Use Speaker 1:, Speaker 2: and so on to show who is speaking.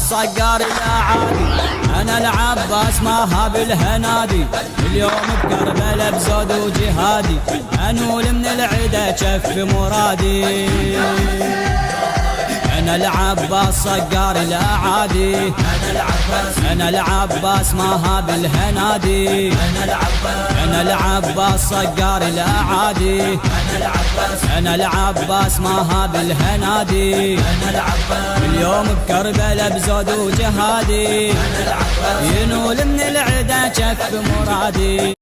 Speaker 1: الصقار لا عادي، أنا العباس ما هاب الهنادي، اليوم بكربلة بزود وجهادي، أنول من العدا شف مرادي. أنا العباس صقار لا عادي، أنا العباس ما هاب الهنادي، أنا العباس صقار لا عادي، أنا العباس ما هاب الهنادي، اليوم بكربلة بزود وجهادي، ينول من العدا شف مرادي.